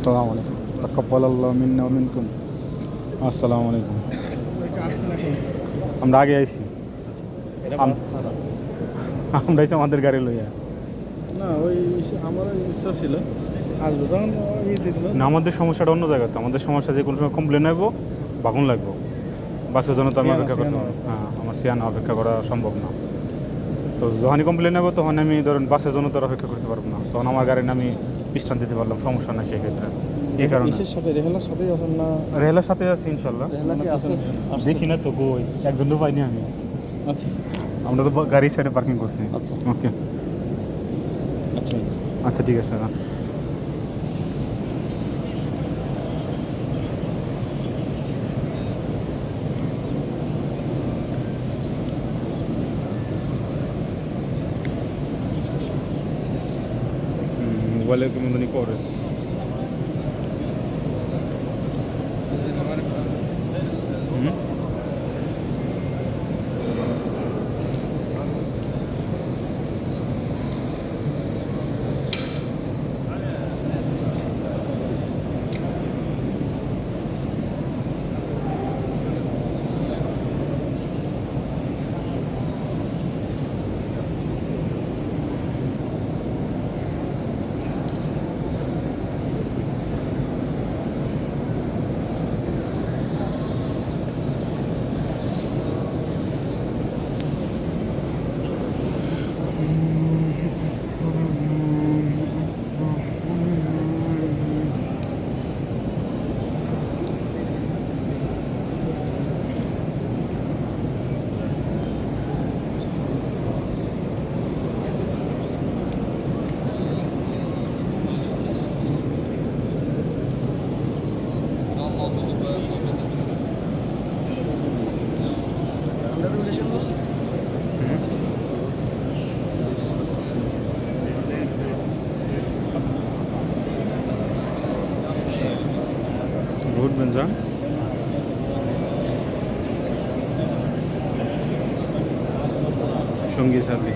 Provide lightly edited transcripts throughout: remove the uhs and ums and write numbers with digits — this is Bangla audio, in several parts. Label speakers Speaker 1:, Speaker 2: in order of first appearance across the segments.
Speaker 1: আসসালামু আলাইকুম তাকাব্বালাল্লাহু মিন্না ওয়া মিনকুম। আসসালামু আলাইকুম। আমরা আগে আইছি। আমরা আইছি আমাদের গাড়ি লইয়া।
Speaker 2: না ওই আমার ইচ্ছা ছিল আসবো তখন দিল
Speaker 1: না, আমাদের সমস্যাটা অন্য জায়গায়। তো আমাদের সমস্যা যে কোনো সময় কমপ্লেন আসবো, বাগুন লাগবো। বাসের জন্য তো আমি অপেক্ষা করতে পারবো। হ্যাঁ, আমার সিয়ানা অপেক্ষা করা সম্ভব না। তো যখনই কমপ্লেন নেবো তখন আমি ধরেন বাসের জন্য তো আর অপেক্ষা করতে পারবো না। তখন আমার গাড়ি আমি স্ট্যান্ড দিতে পারলাম, সমস্যা নাই সেক্ষেত্রে। এই কারণে
Speaker 2: ইসের সাথে রেহেলার সাথেই আছেন না?
Speaker 1: রেলের সাথে আছি ইনশাল্লাহ।
Speaker 2: রেহেলা কি আছে?
Speaker 1: দেখি না তো কই, একজনও পাইনি আমি।
Speaker 2: আচ্ছা
Speaker 1: আমরা তো গাড়ি সাইডে পার্কিং করছি।
Speaker 2: আচ্ছা
Speaker 1: ওকে,
Speaker 2: আচ্ছা
Speaker 1: আচ্ছা ঠিক আছে। মোবাইলের কেমন করে ঘুরবেন যান। সঙ্গী সাথী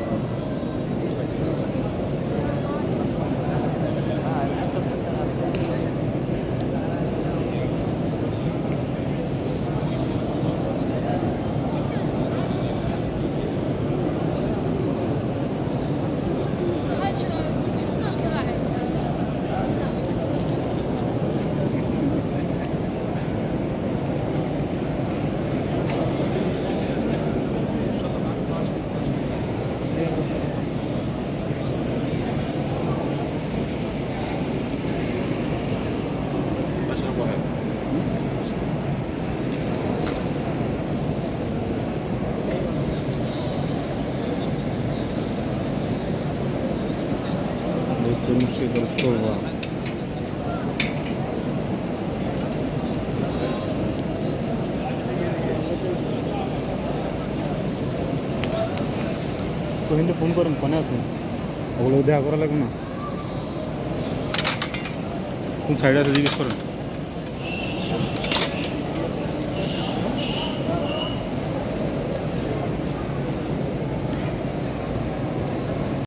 Speaker 1: মুর্শিদাল করবা। তো কিন্তু ফোন করেন, ফোনে আছেন, ওগুলো দেখা করা লাগবে না। কোন সাইডে আছে জিজ্ঞেস করেন।